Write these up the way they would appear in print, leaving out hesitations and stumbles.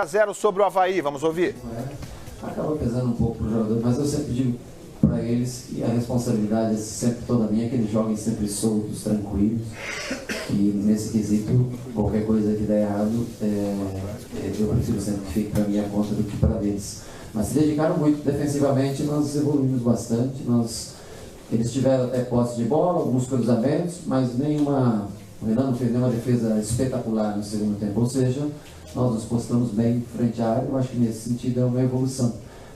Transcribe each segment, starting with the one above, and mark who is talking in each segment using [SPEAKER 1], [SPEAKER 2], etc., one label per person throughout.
[SPEAKER 1] 0 sobre o Avaí, vamos ouvir.
[SPEAKER 2] Acaba pesando um pouco para o jogador, mas eu sempre digo para eles que a responsabilidade é sempre toda minha, que eles joguem sempre soltos, tranquilos. E nesse quesito, qualquer coisa que der errado, eu prefiro sempre que fique para minha conta do que para deles. Mas se dedicaram muito defensivamente, nós evoluímos bastante. Eles tiveram até posse de bola, alguns cruzamentos, mas o Renan não fez nenhuma defesa espetacular no segundo tempo. Ou seja, nós nos postamos bem frente à área. Eu acho que nesse sentido é uma evolução.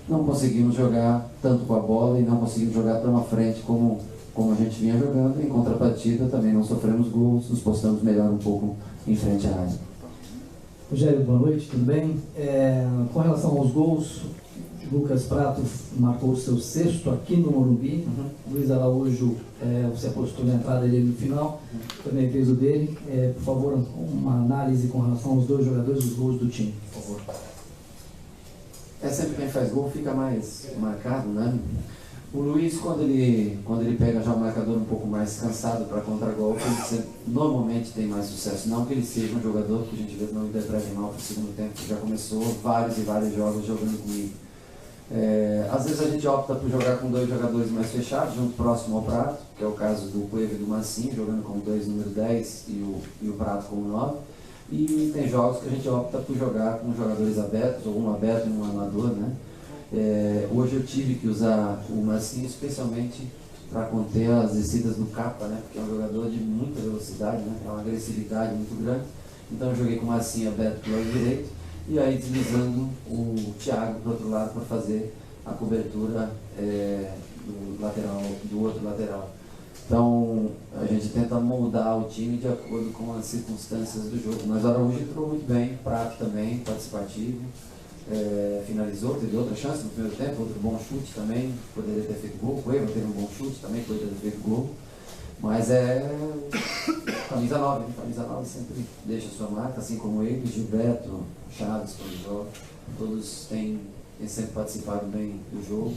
[SPEAKER 2] Não conseguimos jogar tanto com a bola e não conseguimos jogar tão à frente como a gente vinha jogando. Em contrapartida, também não sofremos gols, nos postamos melhor um pouco em frente à área.
[SPEAKER 3] Rogério, boa noite, tudo bem? Com relação aos gols, Lucas Prato marcou o seu 6º aqui no Morumbi. Luiz Araújo, você apostou na entrada dele no final, também fez o dele. Por favor, uma análise com relação aos dois jogadores, os gols do time, por favor.
[SPEAKER 2] Sempre quem faz gol fica mais marcado, né? O Luiz, quando ele pega já o marcador um pouco mais cansado para contra-golpe, ele normalmente tem mais sucesso. Não que ele seja um jogador que a gente vê que não interprete mal para o segundo tempo, que já começou vários e vários jogos jogando comigo. Às vezes a gente opta por jogar com dois jogadores mais fechados, junto próximo ao Prato, que é o caso do Cueva e do Massinho, jogando como dois número 10 e o Prato como 9. E tem jogos que a gente opta por jogar com jogadores abertos, ou um aberto e um amador, né? Hoje eu tive que usar o Massinho especialmente para conter as descidas do Capa, né? Porque é um jogador de muita velocidade, né? É uma agressividade muito grande. Então eu joguei com o Massinho aberto do lado direito e aí deslizando o Thiago para o outro lado para fazer a cobertura do outro lateral. Então, a gente tenta moldar o time de acordo com as circunstâncias do jogo. Mas o Araújo entrou muito bem, Prato também, participativo, finalizou, teve outra chance no primeiro tempo, outro bom chute também, poderia ter feito gol. O Cueva teve um bom chute também, poderia ter feito gol. Mas camisa 9, né? Camisa 9 sempre deixa sua marca, assim como ele, Gilberto, Chaves, quando joga. Todos têm sempre participado bem do jogo.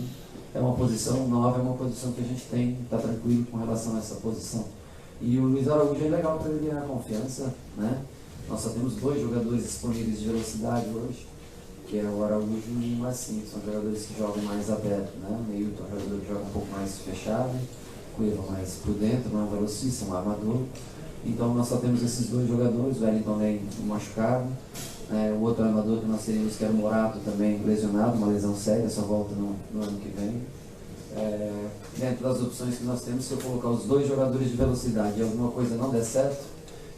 [SPEAKER 2] É uma posição nova, é uma posição que a gente está tranquilo com relação a essa posição. E o Luiz Araújo é legal para ele ganhar confiança, né? Nós só temos dois jogadores disponíveis de velocidade hoje, que é o Araújo e o Massinho, que são jogadores que jogam mais aberto, né? O Neilton é um jogador que joga um pouco mais fechado, Cueva mais por dentro, não é um velocista, um armador. Então nós só temos esses dois jogadores, o Wellington nem machucado. O outro armador que nós teríamos, que era o Morato, também lesionado, uma lesão séria, só volta no ano que vem. Dentro das opções que nós temos, se eu colocar os dois jogadores de velocidade e alguma coisa não der certo,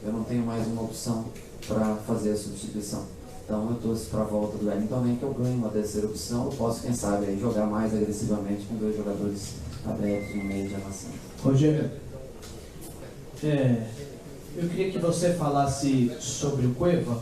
[SPEAKER 2] eu não tenho mais uma opção para fazer a substituição. Então eu torço para a volta do Wellington também, que eu ganho uma terceira opção, eu posso, quem sabe, aí, jogar mais agressivamente com dois jogadores abertos no meio de armação.
[SPEAKER 3] Rogério, eu queria que você falasse sobre o Cueva.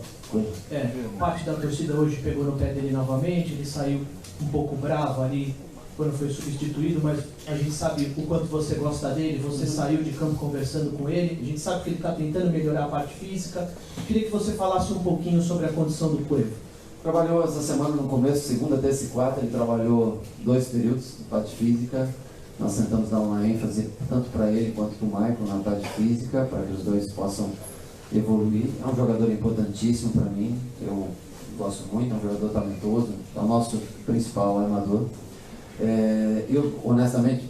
[SPEAKER 3] Parte da torcida hoje pegou no pé dele novamente, ele saiu um pouco bravo ali quando foi substituído, mas a gente sabe o quanto você gosta dele, você saiu de campo conversando com ele, a gente sabe que ele está tentando melhorar a parte física. Eu queria que você falasse um pouquinho sobre a condição do Cueva.
[SPEAKER 2] Trabalhou essa semana no começo, segunda, terça e quarta, ele trabalhou 2 períodos de parte física. Nós tentamos dar uma ênfase tanto para ele quanto para o Michael na parte física, para que os dois possam evoluir. É um jogador importantíssimo para mim, eu gosto muito, é um jogador talentoso, é o nosso principal armador. Eu, honestamente,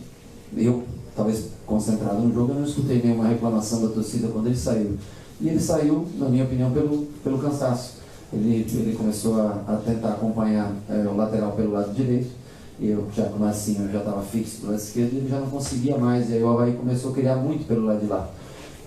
[SPEAKER 2] talvez concentrado no jogo, eu não escutei nenhuma reclamação da torcida quando ele saiu. E ele saiu, na minha opinião, pelo cansaço. Ele começou a tentar acompanhar o lateral pelo lado direito, e eu já com o Massinho já estava fixo do lado esquerdo, e ele já não conseguia mais, e aí o Avaí começou a criar muito pelo lado de lá.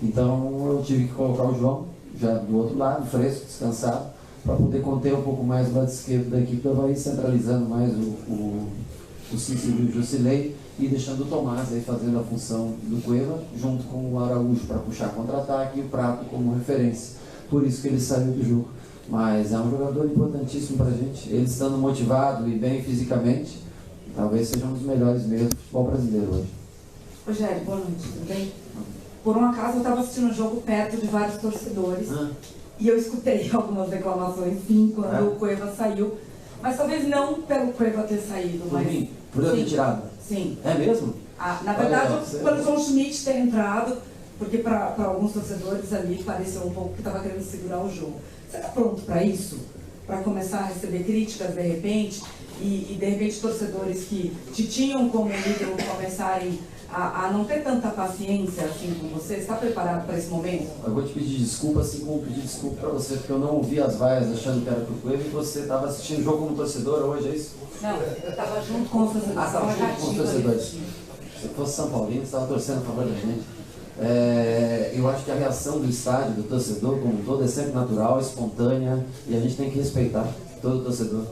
[SPEAKER 2] Então eu tive que colocar o João já do outro lado, fresco, descansado, para poder conter um pouco mais o lado esquerdo da equipe do Avaí, centralizando mais o Cícero e o Jusilei e deixando o Tomás aí fazendo a função do Cueva, junto com o Araújo para puxar contra-ataque e o Prato como referência. Por isso que ele saiu do jogo. Mas é um jogador importantíssimo para a gente. Ele estando motivado e bem fisicamente, talvez seja um dos melhores meios do futebol brasileiro hoje.
[SPEAKER 4] Rogério, boa noite, tudo bem? Por um acaso eu estava assistindo o jogo perto de vários torcedores e eu escutei algumas reclamações, sim, quando o Cueva saiu. Mas talvez não pelo Cueva ter saído,
[SPEAKER 2] por mim? Por eu ter tirado?
[SPEAKER 4] Sim.
[SPEAKER 2] É mesmo?
[SPEAKER 4] Na verdade, pelo João Schmidt ter entrado, porque para alguns torcedores ali pareceu um pouco que estava querendo segurar o jogo. Você está pronto para isso? para começar a receber críticas de repente, e de repente torcedores que te tinham como ídolo começarem a não ter tanta paciência assim com você? Você está preparado para esse momento?
[SPEAKER 2] Eu vou te pedir desculpa, assim como pedir desculpa para você, porque eu não ouvi as vaias achando que era pro Cueva e você estava assistindo o jogo como torcedora hoje, é isso?
[SPEAKER 4] Não, eu estava junto com os torcedores.
[SPEAKER 2] Ah, estava junto com os torcedores. Se fosse São Paulino, você estava torcendo a favor da gente. Eu acho que a reação do estádio, do torcedor como um todo, é sempre natural, espontânea, e a gente tem que respeitar todo torcedor.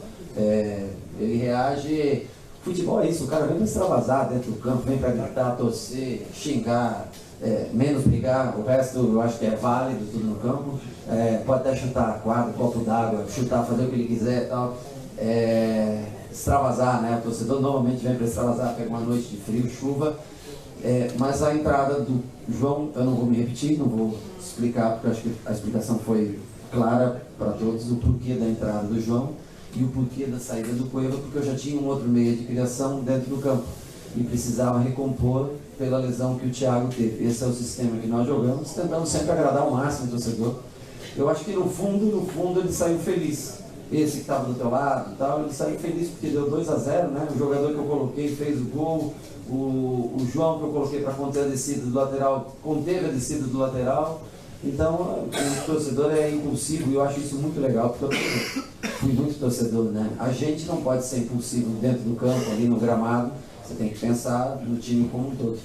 [SPEAKER 2] Ele reage... Futebol é isso, o cara vem para extravasar dentro do campo, vem para gritar, torcer, xingar, menos brigar, o resto eu acho que é válido tudo no campo. Pode até chutar quadro, copo d'água, chutar, fazer o que ele quiser e tal. Extravasar, né? O torcedor normalmente vem para extravasar, pega uma noite de frio, chuva. Mas a entrada do João, eu não vou me repetir, não vou explicar, porque eu acho que a explicação foi clara para todos, o porquê da entrada do João e o porquê da saída do Cueva, porque eu já tinha um outro meio de criação dentro do campo e precisava recompor pela lesão que o Thiago teve. Esse é o sistema que nós jogamos, tentando sempre agradar ao máximo o torcedor. Eu acho que no fundo ele saiu feliz. Esse que estava do teu lado e tal, ele saiu feliz porque deu 2-0, né? O jogador que eu coloquei fez o gol, o João que eu coloquei para conter a descida do lateral, conteve a descida do lateral. Então, o torcedor é impulsivo e eu acho isso muito legal, porque eu fui muito torcedor, né? A gente não pode ser impulsivo dentro do campo, ali no gramado, você tem que pensar no time como um todo.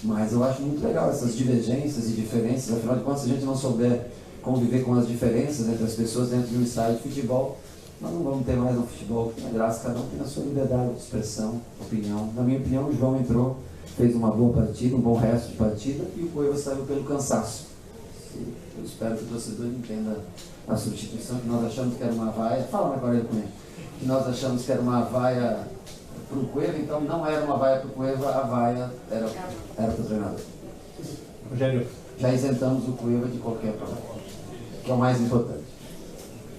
[SPEAKER 2] Mas eu acho muito legal essas divergências e diferenças, afinal de contas, se a gente não souber conviver com as diferenças entre as pessoas dentro de um estádio de futebol, nós não vamos ter mais um futebol que tem graça, cada um tem a sua liberdade de expressão, opinião. Na minha opinião, o João entrou, fez uma boa partida, um bom resto de partida, e o Cueva saiu pelo cansaço. Eu espero que o torcedor entenda a substituição, que nós achamos que era uma vaia. Fala na Coreia comigo. Que nós achamos que era uma vaia para o Cueva, então não era uma vaia para o Cueva, a vaia era para o treinador.
[SPEAKER 3] Rogério.
[SPEAKER 2] Já isentamos o Cueva de qualquer problema, que é o mais importante.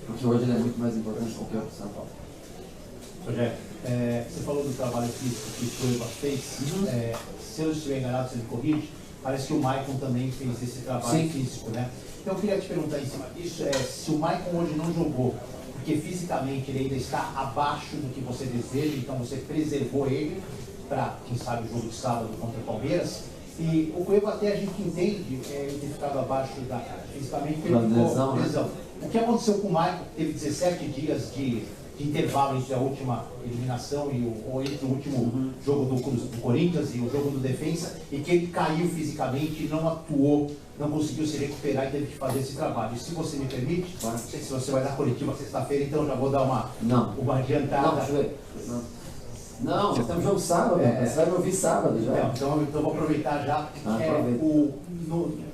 [SPEAKER 2] Porque hoje ele é muito mais importante que qualquer outro São Paulo.
[SPEAKER 3] Rogério, você falou do trabalho físico que o Cueva fez. Se eu estiver enganado, você me corrige. Parece que o Maicon também fez esse trabalho físico, né? Então eu queria te perguntar em cima disso, se o Maicon hoje não jogou, porque fisicamente ele ainda está abaixo do que você deseja, então você preservou ele para, quem sabe, o jogo de sábado contra o Palmeiras. E o Cueva até a gente entende ele ter ficado abaixo fisicamente pela lesão. O que aconteceu com o Maicon? Teve 17 dias de intervalo entre a última eliminação ou entre o último jogo do Corinthians e o jogo do Defensa, e que ele caiu fisicamente, não atuou, não conseguiu se recuperar e teve que fazer esse trabalho. E se você me permite, não sei se você vai dar coletiva sexta-feira, então já vou dar uma adiantada.
[SPEAKER 2] Não, nós temos jogo sábado, você vai me ouvir sábado já.
[SPEAKER 3] Então eu vou aproveitar já.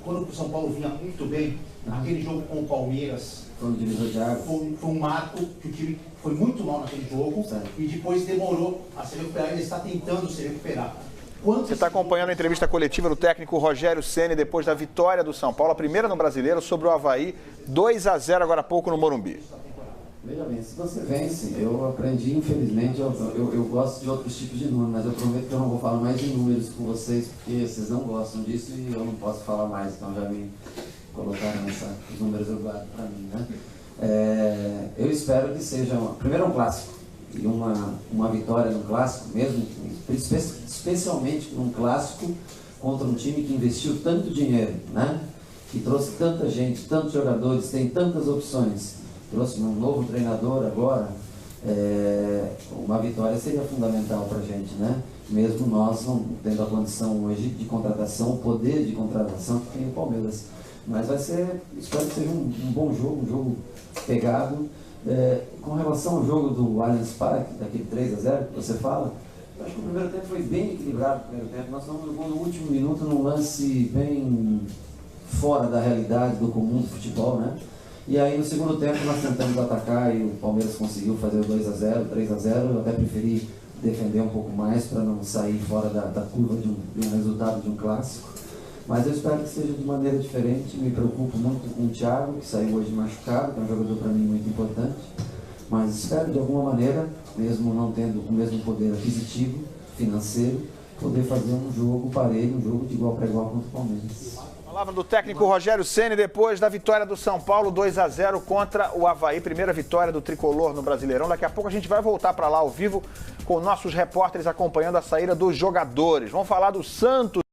[SPEAKER 3] Quando o São Paulo vinha muito bem, aquele jogo com o Palmeiras,
[SPEAKER 2] foi um divisor de águas.
[SPEAKER 3] Foi um marco que o time foi muito mal naquele jogo e depois demorou a se recuperar, ele está tentando se recuperar.
[SPEAKER 1] Você está acompanhando a entrevista coletiva do técnico Rogério Ceni depois da vitória do São Paulo, a primeira no Brasileiro, sobre o Avaí, 2-0 agora há pouco no Morumbi.
[SPEAKER 2] Veja bem, se você vence, eu aprendi, infelizmente, eu gosto de outros tipos de números, mas eu prometo que eu não vou falar mais de números com vocês, porque vocês não gostam disso e eu não posso falar mais, então já me colocaram os números eu guardo para mim, né? Eu espero que seja, primeiro um clássico, e uma vitória no clássico mesmo, especialmente num clássico contra um time que investiu tanto dinheiro, né? Que trouxe tanta gente, tantos jogadores, tem tantas opções, trouxe um novo treinador agora, uma vitória seria fundamental para a gente, né? Mesmo nós não tendo a condição hoje de contratação, o poder de contratação que tem o Palmeiras. Mas vai ser, espero que seja um bom jogo, um jogo pegado. Com relação ao jogo do Allianz Parque, daquele 3-0 que você fala, eu acho que o primeiro tempo foi bem equilibrado. Nós estamos no último minuto num lance bem fora da realidade, do comum do futebol, né? E aí no segundo tempo nós tentamos atacar e o Palmeiras conseguiu fazer o 2-0, 3-0. Eu até preferi defender um pouco mais para não sair fora da curva de um resultado de um clássico. Mas eu espero que seja de maneira diferente. Me preocupo muito com o Thiago, que saiu hoje machucado, que é um jogador para mim muito importante. Mas espero de alguma maneira, mesmo não tendo o mesmo poder aquisitivo, financeiro, poder fazer um jogo parelho, um jogo de igual para igual contra o Palmeiras.
[SPEAKER 1] Palavra do técnico Rogério Ceni depois da vitória do São Paulo 2-0 contra o Avaí. Primeira vitória do tricolor no Brasileirão. Daqui a pouco a gente vai voltar para lá ao vivo com nossos repórteres acompanhando a saída dos jogadores. Vamos falar do Santos.